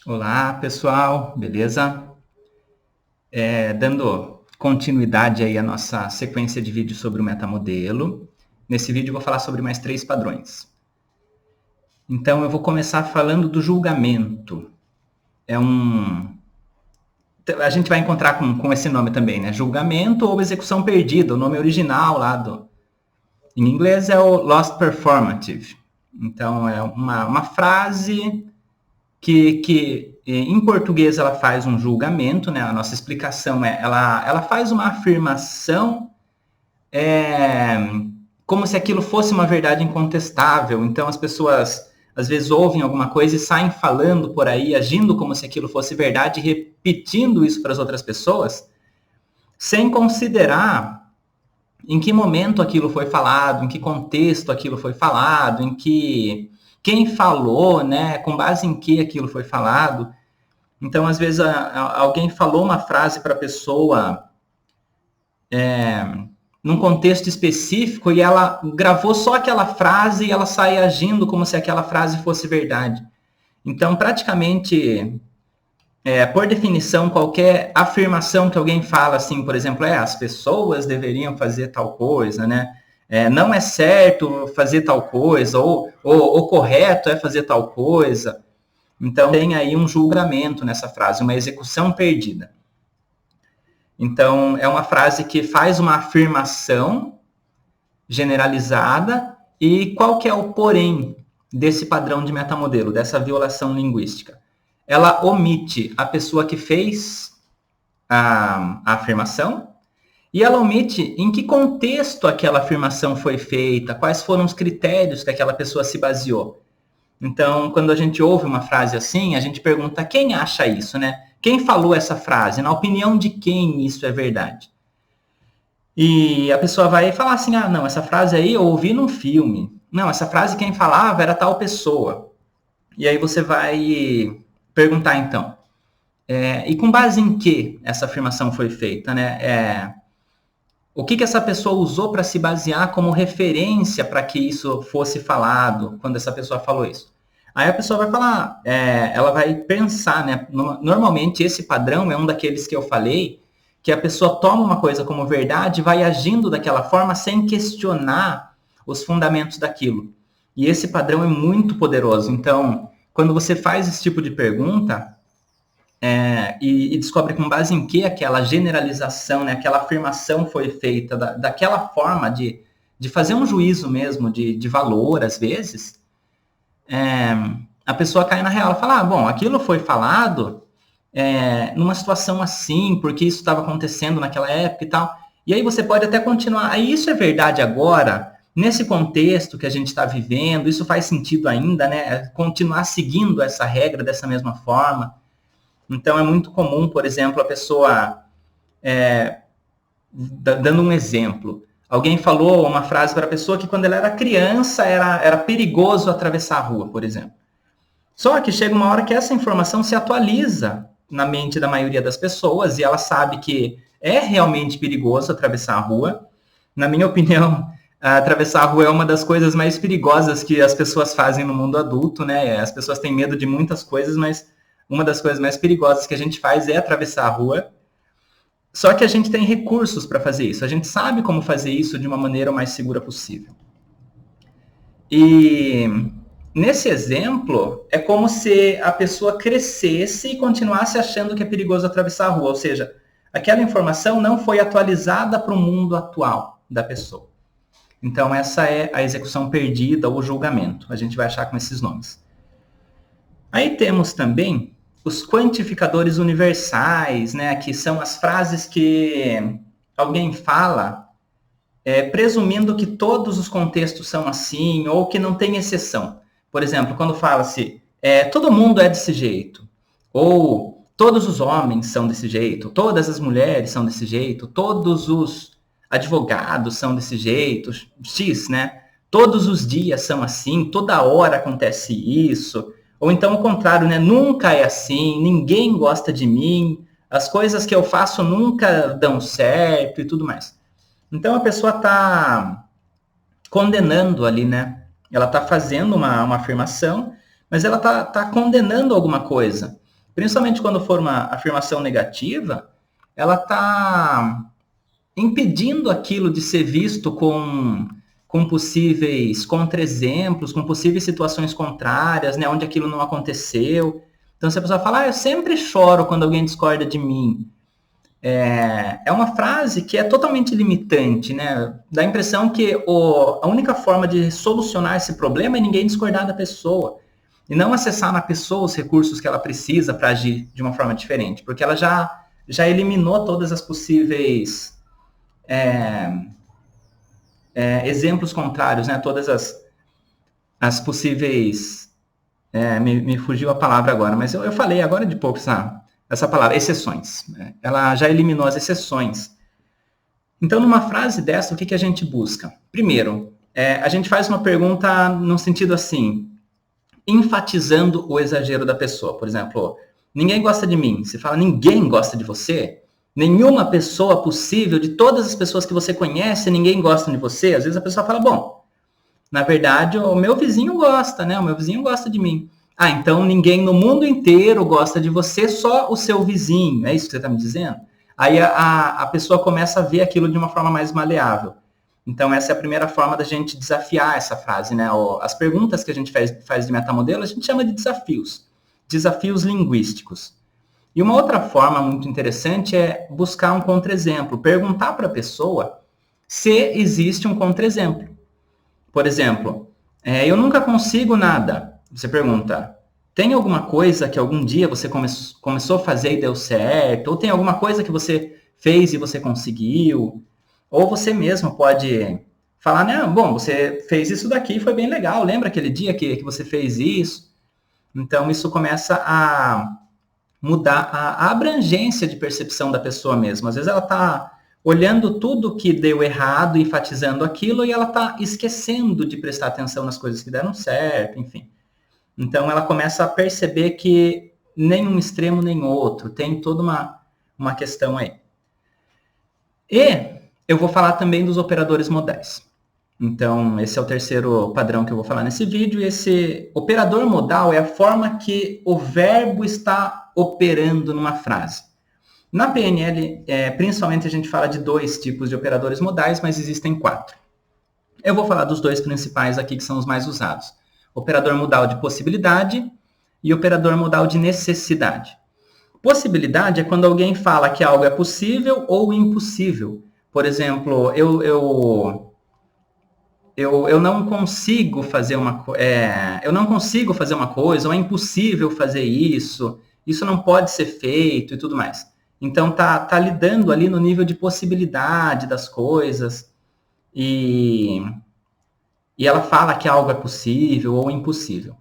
Olá, pessoal, beleza? Dando continuidade aí à nossa sequência de vídeos sobre o metamodelo. Nesse vídeo eu vou falar sobre mais 3 padrões. Então eu vou começar falando do julgamento. A gente vai encontrar com esse nome também, né? Julgamento ou execução perdida, o nome original lá em inglês é o lost performative. Então é uma frase que em português ela faz um julgamento, né? A nossa explicação ela faz uma afirmação é, como se aquilo fosse uma verdade incontestável. Então as pessoas às vezes ouvem alguma coisa e saem falando por aí, agindo como se aquilo fosse verdade, repetindo isso para as outras pessoas, sem considerar em que momento aquilo foi falado, em que contexto aquilo foi falado, em que quem falou, né, com base em que aquilo foi falado. Então, às vezes, alguém falou uma frase para a pessoa num contexto específico e ela gravou só aquela frase e ela sai agindo como se aquela frase fosse verdade. Então, praticamente, por definição, qualquer afirmação que alguém fala, assim, por exemplo, as pessoas deveriam fazer tal coisa, né? Não é certo fazer tal coisa, ou o correto é fazer tal coisa. Então, tem aí um julgamento nessa frase, uma execução perdida. Então, é uma frase que faz uma afirmação generalizada e qual que é o porém desse padrão de metamodelo, dessa violação linguística? Ela omite a pessoa que fez a afirmação e ela omite em que contexto aquela afirmação foi feita, quais foram os critérios que aquela pessoa se baseou. Então, quando a gente ouve uma frase assim, a gente pergunta quem acha isso, né? Quem falou essa frase? Na opinião de quem isso é verdade? E a pessoa vai falar assim, não, essa frase aí eu ouvi num filme. Não, essa frase quem falava era tal pessoa. E aí você vai perguntar então, e com base em que essa afirmação foi feita, né? O que essa pessoa usou para se basear como referência para que isso fosse falado, quando essa pessoa falou isso? Aí a pessoa vai falar, ela vai pensar, né? Normalmente esse padrão é um daqueles que eu falei, que a pessoa toma uma coisa como verdade e vai agindo daquela forma sem questionar os fundamentos daquilo. E esse padrão é muito poderoso. Então, quando você faz esse tipo de pergunta, e descobre com base em que aquela generalização, né, aquela afirmação foi feita daquela forma de fazer um juízo mesmo de valor, às vezes, a pessoa cai na real e fala, bom, aquilo foi falado numa situação assim, porque isso estava acontecendo naquela época e tal. E aí você pode até continuar, aí isso é verdade agora, nesse contexto que a gente está vivendo, isso faz sentido ainda, né? Continuar seguindo essa regra dessa mesma forma. Então, é muito comum, por exemplo, a pessoa, dando um exemplo, alguém falou uma frase para a pessoa que quando ela era criança era perigoso atravessar a rua, por exemplo. Só que chega uma hora que essa informação se atualiza na mente da maioria das pessoas e ela sabe que é realmente perigoso atravessar a rua. Na minha opinião, atravessar a rua é uma das coisas mais perigosas que as pessoas fazem no mundo adulto, né? As pessoas têm medo de muitas coisas, mas uma das coisas mais perigosas que a gente faz é atravessar a rua. Só que a gente tem recursos para fazer isso. A gente sabe como fazer isso de uma maneira o mais segura possível. E nesse exemplo, é como se a pessoa crescesse e continuasse achando que é perigoso atravessar a rua. Ou seja, aquela informação não foi atualizada para o mundo atual da pessoa. Então, essa é a execução perdida ou julgamento. A gente vai achar com esses nomes. Aí temos também os quantificadores universais, né, que são as frases que alguém fala presumindo que todos os contextos são assim ou que não tem exceção. Por exemplo, quando fala-se todo mundo é desse jeito, ou todos os homens são desse jeito, todas as mulheres são desse jeito, todos os advogados são desse jeito, X, né? Todos os dias são assim, toda hora acontece isso. Ou então o contrário, né? Nunca é assim, ninguém gosta de mim, as coisas que eu faço nunca dão certo e tudo mais. Então a pessoa está condenando ali, né? Ela está fazendo uma afirmação, mas ela está condenando alguma coisa. principalmente quando for uma afirmação negativa, ela está impedindo aquilo de ser visto com possíveis contra-exemplos, com possíveis situações contrárias, né, onde aquilo não aconteceu. Então, se a pessoa fala, eu sempre choro quando alguém discorda de mim, é uma frase que é totalmente limitante, né? Dá a impressão que a única forma de solucionar esse problema é ninguém discordar da pessoa e não acessar na pessoa os recursos que ela precisa para agir de uma forma diferente, porque ela já eliminou todas as possíveis exemplos contrários, né? Todas as possíveis... me fugiu a palavra agora, mas eu falei agora de pouco essa palavra, exceções. Né? Ela já eliminou as exceções. Então, numa frase dessa, o que a gente busca? Primeiro, a gente faz uma pergunta no sentido assim, enfatizando o exagero da pessoa. Por exemplo, ninguém gosta de mim. Você fala, ninguém gosta de você? Nenhuma pessoa possível, de todas as pessoas que você conhece, ninguém gosta de você? Às vezes a pessoa fala, bom, na verdade, o meu vizinho gosta, né? O meu vizinho gosta de mim. Ah, então ninguém no mundo inteiro gosta de você, só o seu vizinho. É isso que você está me dizendo? Aí a pessoa começa a ver aquilo de uma forma mais maleável. Então, essa é a primeira forma da gente desafiar essa frase, né? As perguntas que a gente faz de metamodelo, a gente chama de desafios. Desafios linguísticos. E uma outra forma muito interessante é buscar um contra-exemplo. Perguntar para a pessoa se existe um contra-exemplo. Por exemplo, eu nunca consigo nada. Você pergunta, tem alguma coisa que algum dia você começou a fazer e deu certo? Ou tem alguma coisa que você fez e você conseguiu? Ou você mesmo pode falar, né? Bom, você fez isso daqui, foi bem legal. Lembra aquele dia que você fez isso? Então, isso começa a mudar a abrangência de percepção da pessoa mesmo. Às vezes ela está olhando tudo que deu errado, enfatizando aquilo, e ela está esquecendo de prestar atenção nas coisas que deram certo, enfim. Então, ela começa a perceber que nem um extremo nem outro, tem toda uma questão aí. E eu vou falar também dos operadores modais. Então, esse é o terceiro padrão que eu vou falar nesse vídeo. E esse operador modal é a forma que o verbo está operando numa frase. Na PNL, principalmente a gente fala de 2 tipos de operadores modais, mas existem 4. Eu vou falar dos 2 principais aqui, que são os mais usados. Operador modal de possibilidade e operador modal de necessidade. Possibilidade é quando alguém fala que algo é possível ou impossível. Por exemplo, eu não consigo fazer eu não consigo fazer uma coisa, ou é impossível fazer isso não pode ser feito e tudo mais. Então, tá lidando ali no nível de possibilidade das coisas e ela fala que algo é possível ou impossível.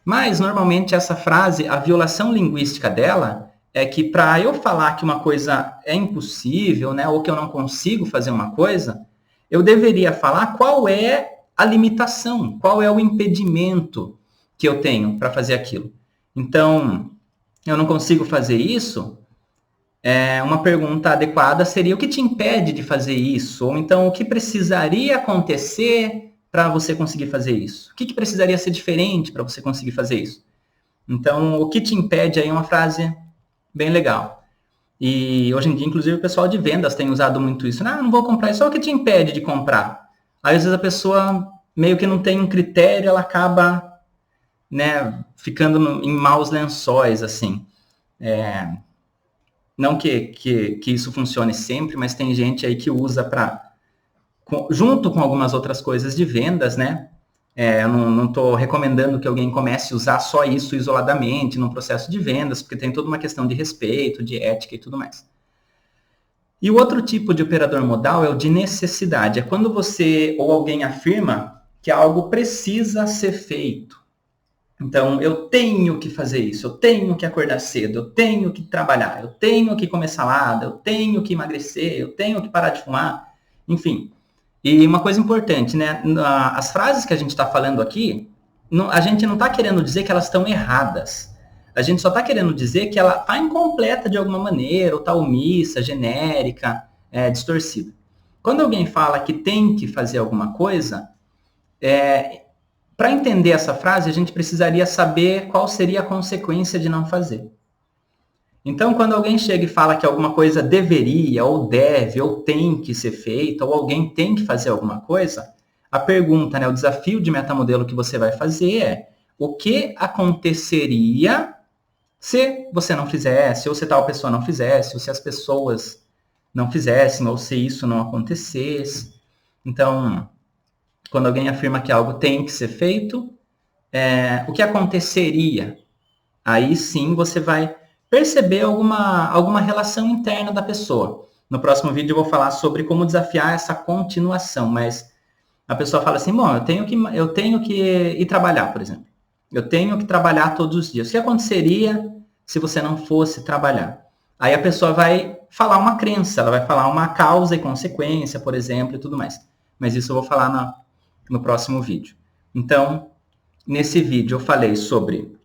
Mas, normalmente, essa frase, a violação linguística dela é que para eu falar que uma coisa é impossível, né, ou que eu não consigo fazer uma coisa, eu deveria falar qual é a limitação, qual é o impedimento que eu tenho para fazer aquilo. Então, eu não consigo fazer isso, uma pergunta adequada seria o que te impede de fazer isso? Ou então, o que precisaria acontecer para você conseguir fazer isso? O que precisaria ser diferente para você conseguir fazer isso? Então, o que te impede aí é uma frase bem legal. E hoje em dia, inclusive, o pessoal de vendas tem usado muito isso. Não vou comprar isso. Só o que te impede de comprar? Aí, às vezes, a pessoa meio que não tem um critério, ela acaba, né, ficando em maus lençóis, assim. Não que isso funcione sempre, mas tem gente aí que usa junto com algumas outras coisas de vendas, né? Eu não estou recomendando que alguém comece a usar só isso isoladamente num processo de vendas, porque tem toda uma questão de respeito, de ética e tudo mais. E o outro tipo de operador modal é o de necessidade. É quando você ou alguém afirma que algo precisa ser feito. Então, eu tenho que fazer isso, eu tenho que acordar cedo, eu tenho que trabalhar, eu tenho que comer salada, eu tenho que emagrecer, eu tenho que parar de fumar, enfim. E uma coisa importante, né? As frases que a gente está falando aqui, a gente não está querendo dizer que elas estão erradas. A gente só está querendo dizer que ela está incompleta de alguma maneira, ou está omissa, genérica, distorcida. Quando alguém fala que tem que fazer alguma coisa, para entender essa frase, a gente precisaria saber qual seria a consequência de não fazer. Então, quando alguém chega e fala que alguma coisa deveria, ou deve, ou tem que ser feita, ou alguém tem que fazer alguma coisa, a pergunta, né, o desafio de metamodelo que você vai fazer é: o que aconteceria se você não fizesse, ou se tal pessoa não fizesse, ou se as pessoas não fizessem, ou se isso não acontecesse? Então, quando alguém afirma que algo tem que ser feito, o que aconteceria? Aí sim você vai perceber alguma relação interna da pessoa. No próximo vídeo eu vou falar sobre como desafiar essa continuação, mas a pessoa fala assim, bom, eu tenho que ir trabalhar, por exemplo. Eu tenho que trabalhar todos os dias. O que aconteceria se você não fosse trabalhar? Aí a pessoa vai falar uma crença, ela vai falar uma causa e consequência, por exemplo, e tudo mais. Mas isso eu vou falar no próximo vídeo. Então, nesse vídeo eu falei sobre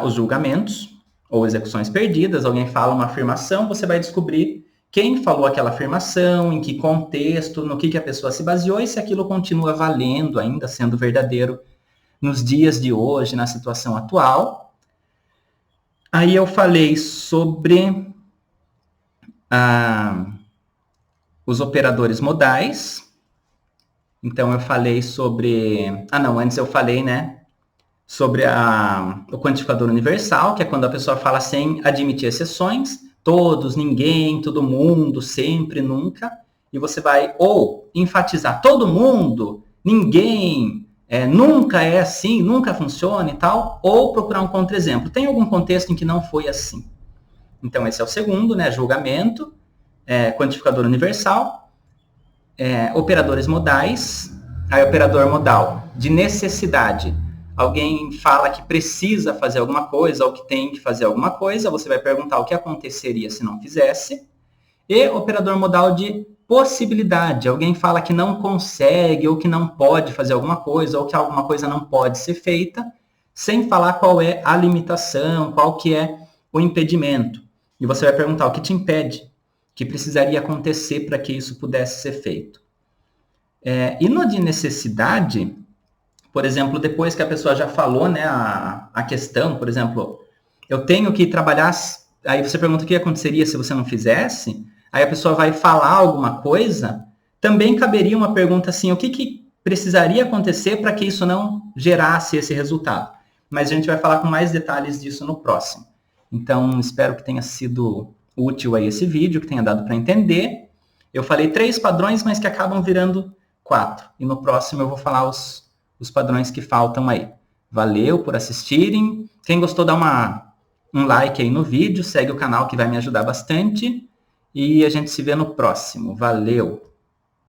os julgamentos ou execuções perdidas. Alguém fala uma afirmação, você vai descobrir quem falou aquela afirmação, em que contexto, no que a pessoa se baseou e se aquilo continua valendo, ainda sendo verdadeiro nos dias de hoje, na situação atual. Aí eu falei sobre os operadores modais. Então eu falei sobre... antes eu falei, né, sobre o quantificador universal, que é quando a pessoa fala sem admitir exceções, todos, ninguém, todo mundo, sempre, nunca, e você vai ou enfatizar todo mundo, ninguém, nunca é assim, nunca funciona e tal, ou procurar um contra-exemplo. Tem algum contexto em que não foi assim? Então esse é o segundo, né, julgamento, quantificador universal, operadores modais, aí operador modal de necessidade. Alguém fala que precisa fazer alguma coisa ou que tem que fazer alguma coisa, você vai perguntar o que aconteceria se não fizesse. E operador modal de possibilidade. Alguém fala que não consegue ou que não pode fazer alguma coisa ou que alguma coisa não pode ser feita, sem falar qual é a limitação, qual que é o impedimento. E você vai perguntar o que te impede, o que precisaria acontecer para que isso pudesse ser feito. E no de necessidade, por exemplo, depois que a pessoa já falou, né, a questão, por exemplo, eu tenho que trabalhar, aí você pergunta o que aconteceria se você não fizesse, aí a pessoa vai falar alguma coisa, também caberia uma pergunta assim, o que precisaria acontecer para que isso não gerasse esse resultado? Mas a gente vai falar com mais detalhes disso no próximo. Então, espero que tenha sido útil aí esse vídeo, que tenha dado para entender. Eu falei 3 padrões, mas que acabam virando 4. E no próximo eu vou falar os padrões que faltam aí. Valeu por assistirem. Quem gostou, dá um like aí no vídeo, segue o canal que vai me ajudar bastante. E a gente se vê no próximo. Valeu!